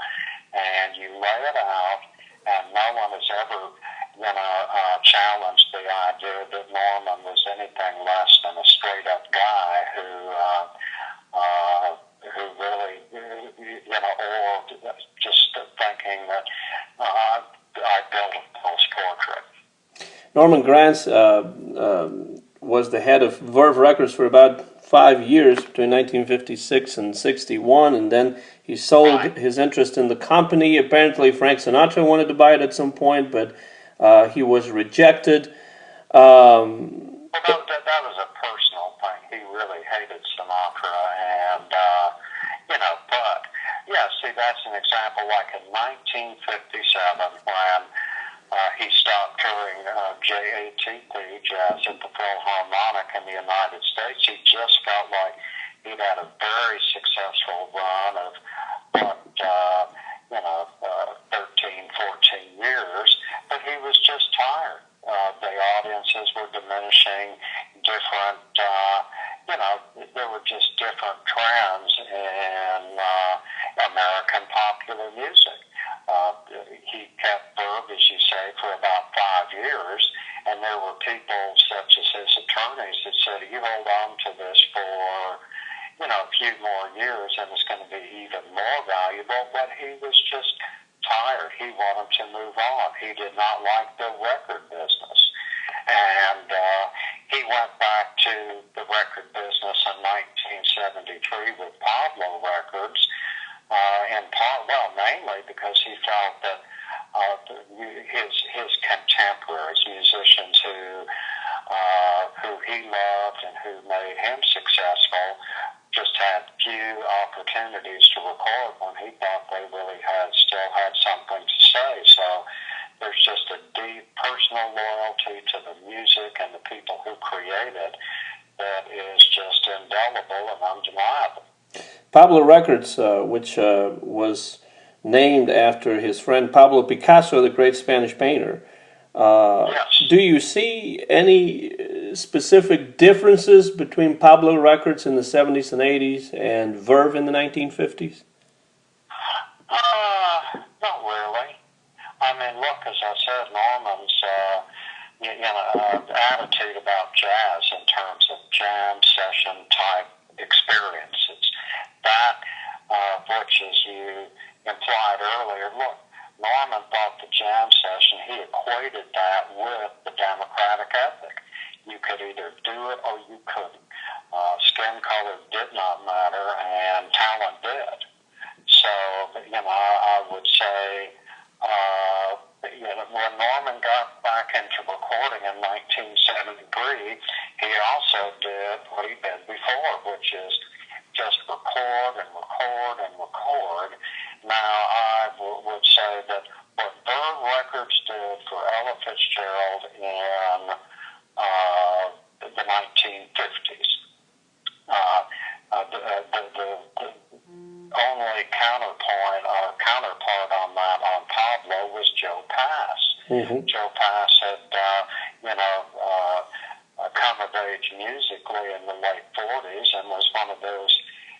and you lay it out, and no one has ever, challenged the idea that Norman was anything less than a straight-up guy who really, or just thinking that I built a false portrait. Norman Granz was the head of Verve Records for about 5 years, between 1956 and 61, and then he sold his interest in the company. Apparently Frank Sinatra wanted to buy it at some point, but he was rejected. Well, that was a personal thing. He really hated Sinatra, and, but, yeah, see, that's an example like in 1957 when he stopped touring JATP, Jazz at the Philharmonic in the United States. He just felt like he'd had a very successful run of, 13, 14 years, but he was just tired. The audiences were diminishing, different, there were just different trends in American popular music. He kept Verve, as you say, for about 5 years, and there were people such as his attorneys that said, you hold on to this for, a few more years and it's going to be even more valuable, but he was just tired. He wanted to move on. He did not like the record business. And he went back to the record business in 1973 with Pablo Records, in part, mainly because he felt that his contemporaries, musicians who he loved and who made him successful, just had few opportunities to record when he thought they really still had something to say. So there's just a deep personal loyalty to the music and the people who create it that is just indelible and undeniable. Pablo Records, which was named after his friend Pablo Picasso, the great Spanish painter. Yes. Do you see any specific differences between Pablo Records in the 70s and 80s and Verve in the 1950s? Not really. Look, as I said, Norman's attitude about jazz in terms of jam session type experiences, that which, as you implied earlier, look, Norman thought the jam session, he equated that with the democratic ethic. You could either do it or you couldn't. Skin color did not matter, and talent did. So, I would say, when Norman got back into recording in 1973, he also did what he did before, which is just record and record and record. Now, I would say that what Verve Records did for Ella Fitzgerald in the 1950s, the Mm-hmm. Joe Pass had, come of age musically in the late 40s and was one of those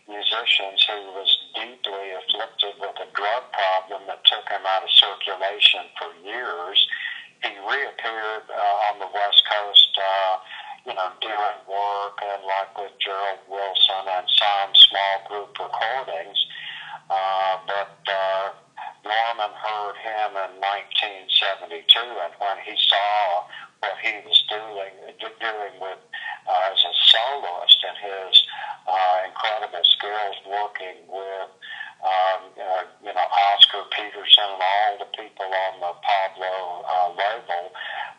musicians who was deeply afflicted with a drug problem that took him out of circulation for years. He reappeared on the West Coast, doing work and like with Gerald Wilson and some small group recordings. But Norman heard him in 1972, and when he saw what he was doing with as a soloist and his incredible skills working with Oscar Peterson and all the people on the Pablo label,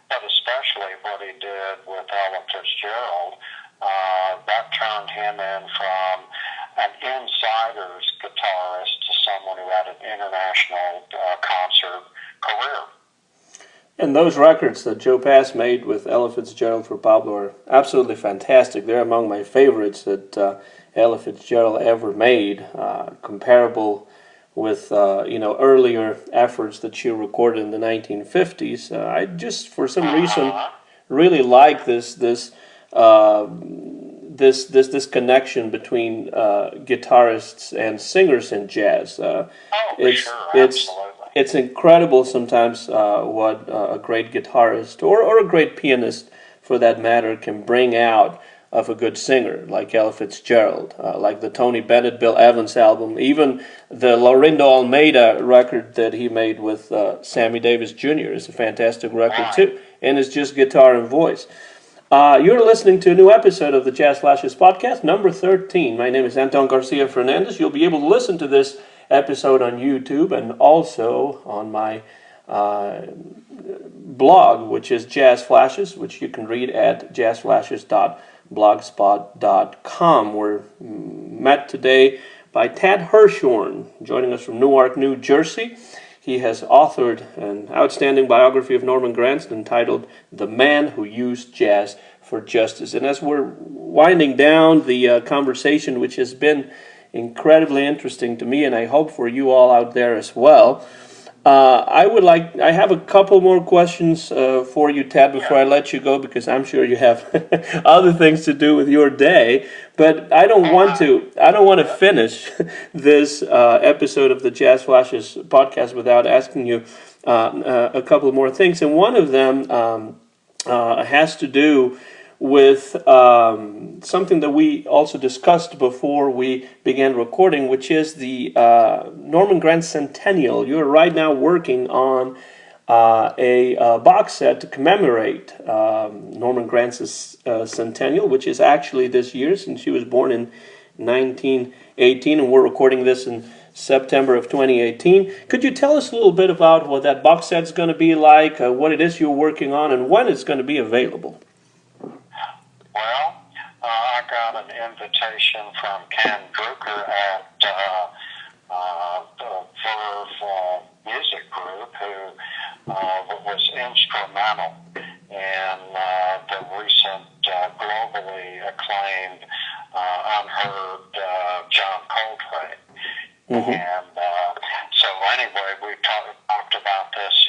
but especially what he did with Ella Fitzgerald, that turned him in from an insider's guitarist to someone who had an international concert career. And those records that Joe Pass made with Ella Fitzgerald for Pablo are absolutely fantastic. They're among my favorites that Ella Fitzgerald ever made, comparable with earlier efforts that she recorded in the 1950s. I just, for some reason, really like this connection between guitarists and singers in jazz. It's incredible sometimes what a great guitarist or a great pianist, for that matter, can bring out of a good singer, like Ella Fitzgerald, like the Tony Bennett, Bill Evans album, even the Laurindo Almeida record that he made with Sammy Davis Jr. is a fantastic record too, and it's just guitar and voice. You're listening to a new episode of the Jazz Flashes podcast, number 13. My name is Anton Garcia Fernandez. You'll be able to listen to this episode on YouTube and also on my blog, which is Jazz Flashes, which you can read at jazzflashes.blogspot.com. We're met today by Tad Hershorn, joining us from Newark, New Jersey. He has authored an outstanding biography of Norman Granz entitled The Man Who Used Jazz for Justice. And as we're winding down the conversation, which has been incredibly interesting to me, and I hope for you all out there as well, I have a couple more questions for you, Tad, before I let you go, because I'm sure you have other things to do with your day. But I don't want to finish this episode of the Jazz Flashes podcast without asking you a couple more things, and one of them has to do with something that we also discussed before we began recording, which is the Norman Granz Centennial. You're right now working on a box set to commemorate Norman Granz's centennial, which is actually this year, since she was born in 1918, and we're recording this in September of 2018. Could you tell us a little bit about what that box set's going to be like, what it is you're working on, and when it's going to be available? Well, I got an invitation from Ken Drucker at the Verve Music Group, who was instrumental in the recent globally acclaimed unheard John Coltrane. Mm-hmm. And so anyway, we talked about this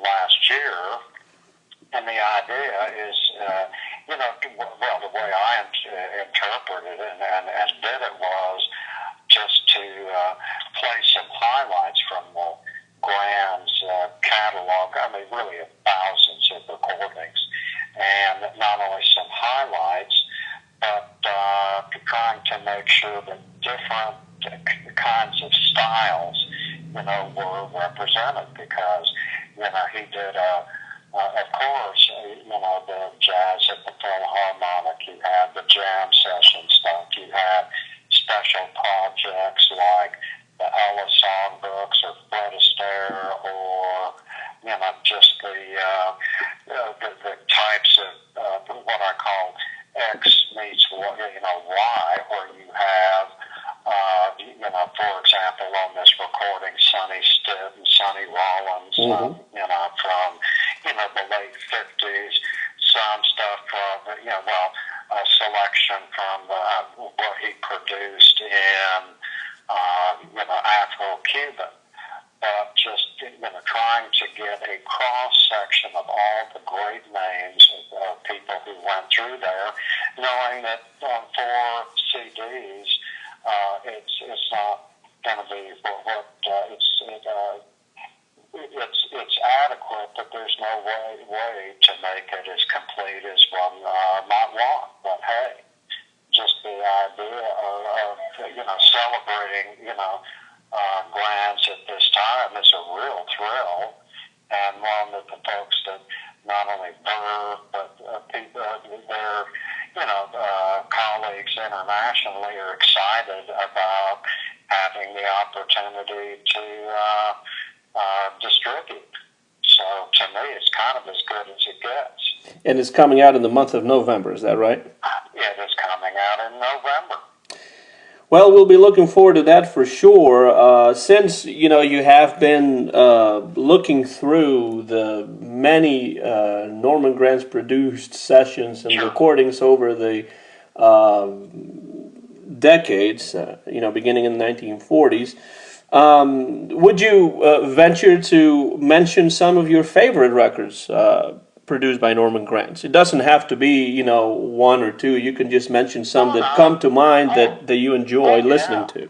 last year, and the idea is the way I interpreted it and did it was just to play some highlights from the Granz catalog. I mean, really thousands of recordings, and not only some highlights, but trying to make sure that different kinds of styles, were represented, because, he did of course, the jazz at the Philharmonic, you had the jam session stuff, you had special projects like the Ella Songbooks or Fred Astaire, or, just the types of what I call X meets Y, where you have, for example, on this recording, Sonny Stitt and Sonny Rollins, from, the late 50s, some stuff from, a selection from what he produced in, Afro-Cuban, but just, trying to get a knowing that on 4 CDs, it's not going to be it's adequate, but there's no way to make it as complete as one might want. But hey, just the idea of celebrating Granz at this time is a real thrill, and one that the folks that not only Burr but people their colleagues internationally are excited about having the opportunity to distribute. So to me, it's kind of as good as it gets. And it's coming out in the month of November, is that right? It is coming out in November. Well, we'll be looking forward to that for sure. Since you have been looking through the many Norman Granz produced sessions and recordings over the decades, beginning in the 1940s. Would you venture to mention some of your favorite records produced by Norman Granz? It doesn't have to be, one or two. You can just mention some that come to mind that you enjoy listening to.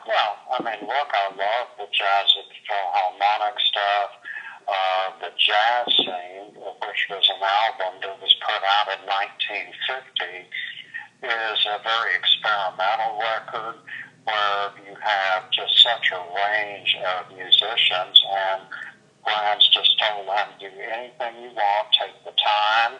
Well, I mean, look, I love the jazz philharmonic stuff. The jazz scene, which was an album that was put out in 1950, is a very experimental record where you have just such a range of musicians, and Granz just told them, do anything you want, take the time.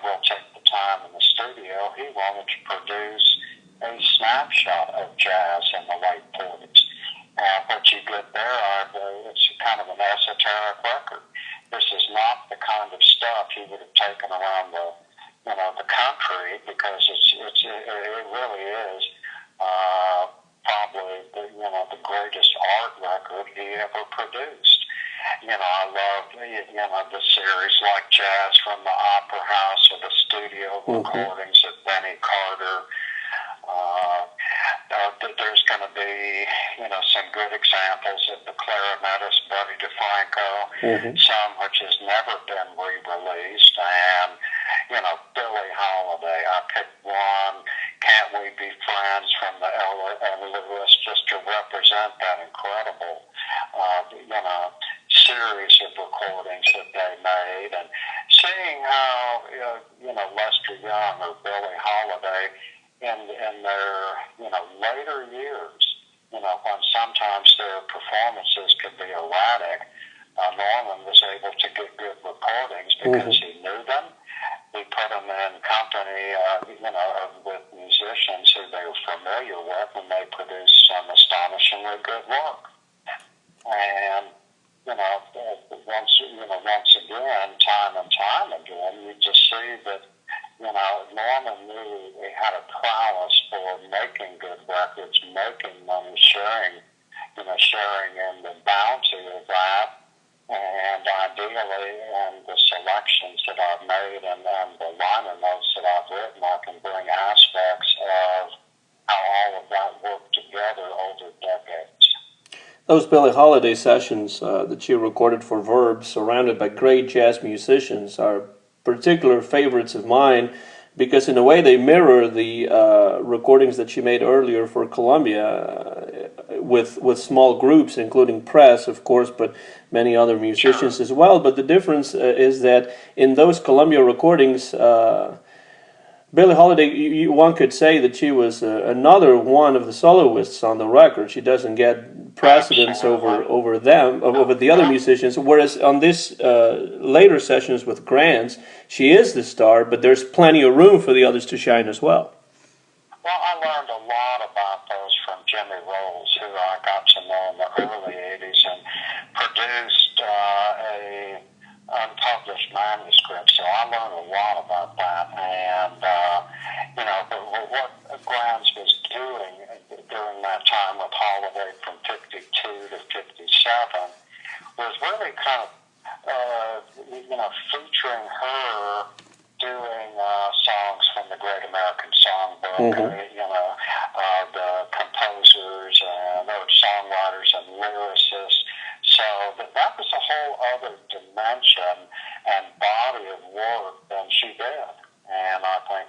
We'll take the time in the studio. He wanted to produce a snapshot of jazz in the late 40s. And what you get there it's kind of an esoteric record. This is not the kind of stuff he would have taken around the country, because it really is probably the greatest art record he ever produced. I love the series like Jazz from the Opera House, or the studio recordings of Benny Carter. There's going to be some good examples of the clarinetist Buddy DeFranco, some which has never been re-released, and Billie Holiday. I picked one, Can't We Be Friends, from the Ella and Lewis, just to represent that incredible series of recordings that they made, and seeing how Lester Young or Billie Holiday in their later years, when sometimes their performances could be erratic, Norman was able to get good recordings because he knew them. He put them in company, with musicians who they were familiar with, and they produced some astonishingly good work. And once again, time and time again, you just see that Norman knew he had a prowess for making good records, making money, sharing in the bounty of that. And ideally, in the selections that I've made and the liner notes that I've written, I can bring aspects of how all of that worked together over decades. Those Billie Holiday sessions that you recorded for Verb, surrounded by great jazz musicians, are particular favorites of mine, because in a way they mirror the recordings that she made earlier for Columbia with small groups, including Press, of course, but many other musicians as well. But the difference is that in those Columbia recordings, Billie Holiday, one could say that she was another one of the soloists on the record. She doesn't get precedence over the other musicians, whereas on this later sessions with Granz, she is the star, but there's plenty of room for the others to shine as well. Well, I learned a lot about those from Jimmy Rolls, who I got to know in the early 80s and produced a unpublished manuscript, so I learned a lot about that. And what Granz was doing during that time with Holiday from 52 to 57 was really kind of featuring her doing songs from the Great American Songbook, the composers and songwriters and lyricists. So that was a whole other dimension and body of work than she did. And I think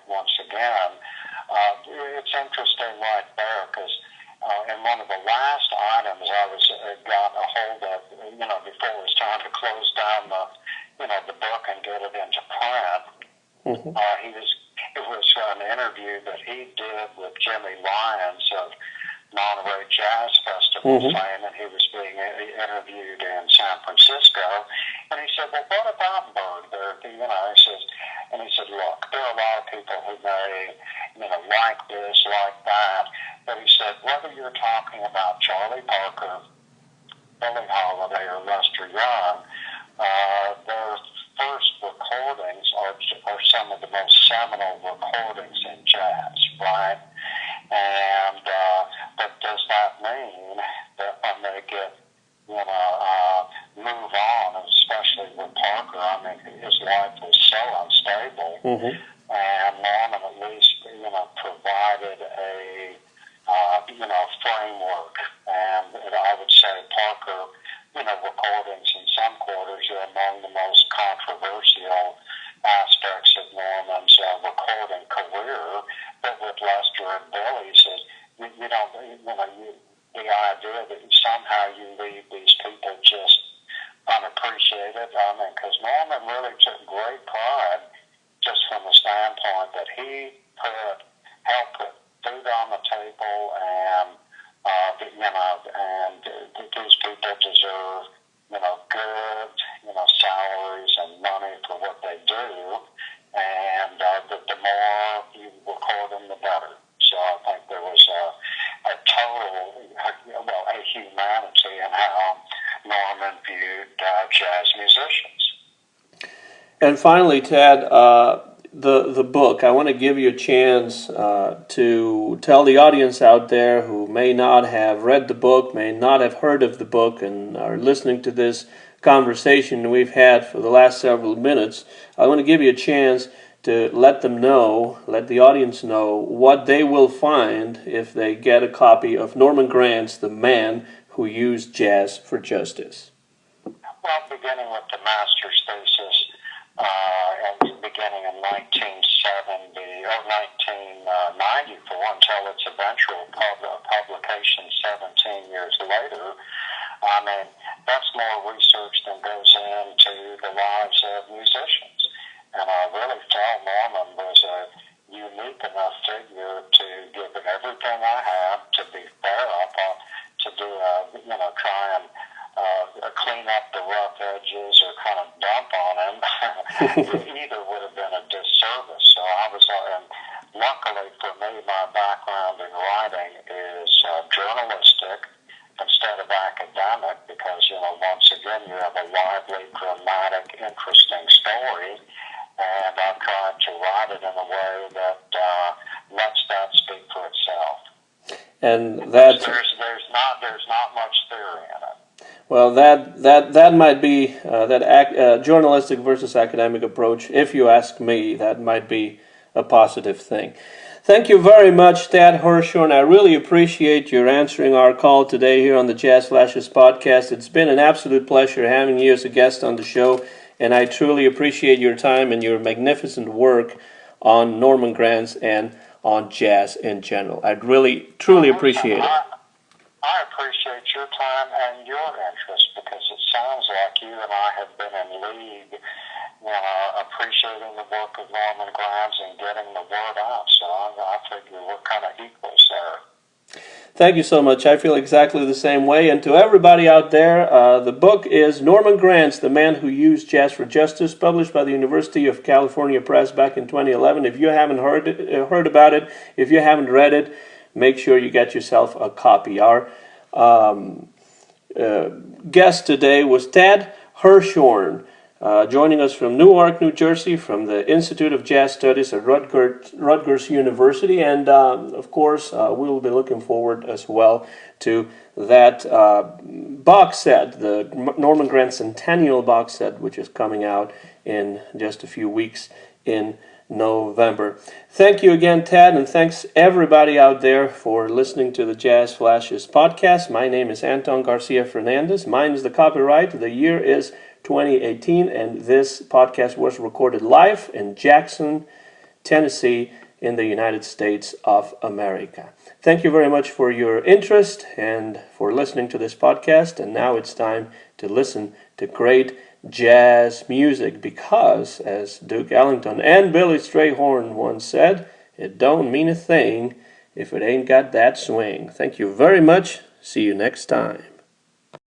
Mm-hmm. It was an interview that he did with Jimmy Lyons of Monterey Jazz Festival fame, and he was being interviewed in San Francisco. And he said, "Well, what about Bird?" He said, "Look, there are a lot of people who may, like this, like that, but he said, whether you're talking about Charlie Parker, Billie Holiday, or Lester Young, their first recordings are some of the most seminal recordings in jazz, right? And but does that mean that when they get, move on, especially with Parker? I mean, his life was so unstable, and Norman at least, provided a framework. And I would say Parker, recordings in some quarters are among the most controversial aspects of Norman's recording career. But with Lester and Billy, says you don't, the idea that somehow you leave these people just unappreciated. I mean, because Norman really took great pride just from the standpoint that he helped put food on the table, and these people deserve, good, salaries and money for what they do, and the more you record them, the better. So I think there was a humanity in how Norman viewed jazz musicians. And finally, Tad, the book. I want to give you a chance to tell the audience out there who may not have read the book, may not have heard of the book, and are listening to this conversation we've had for the last several minutes. I want to give you a chance to let the audience know what they will find if they get a copy of Norman Granz, The Man Who Used Jazz for Justice. Well, beginning with the master's thesis, beginning in 1970 or 1994 until its eventual publication 17 years later. I mean, that's more research than goes into the lives of musicians. And I really felt Norman was a unique enough figure to give it everything I have, to be fair. I thought to do try and clean up the rough edges or kind of dump on him, either would have been a disservice. So I was, and luckily for me, my background in writing is journalistic instead of academic, because, once again, you have a lively, dramatic, interesting story, and I've tried to write it in a way that lets that speak for itself. And that's there's not much theory in it. Well, that might be journalistic versus academic approach. If you ask me, that might be a positive thing. Thank you very much, Tad Hershorn. I really appreciate your answering our call today here on the Jazz Flashes podcast. It's been an absolute pleasure having you as a guest on the show, and I truly appreciate your time and your magnificent work on Norman Granz and on jazz in general. I'd really, truly appreciate it. I appreciate your time and your interest, because it sounds like you and I have been in league, appreciating the work of Norman Granz and getting the word out. So I figure we're kind of equals there. Thank you so much. I feel exactly the same way. And to everybody out there, the book is Norman Granz, The Man Who Used Jazz for Justice, published by the University of California Press back in 2011. If you haven't heard about it, if you haven't read it, make sure you get yourself a copy. Our guest today was Tad Hershorn, joining us from Newark, New Jersey, from the Institute of Jazz Studies at Rutgers University. And, of course, we will be looking forward as well to that box set, the Norman Granz Centennial box set, which is coming out in just a few weeks in November. Thank you again, Tad, and thanks everybody out there for listening to the Jazz Flashes podcast. My name is Anton Garcia Fernandez. Mine is the copyright. The year is 2018, and this podcast was recorded live in Jackson, Tennessee, in the United States of America. Thank you very much for your interest and for listening to this podcast, and now it's time to listen to great jazz music because, as Duke Ellington and Billy Strayhorn once said, it don't mean a thing if it ain't got that swing. Thank you very much. See you next time.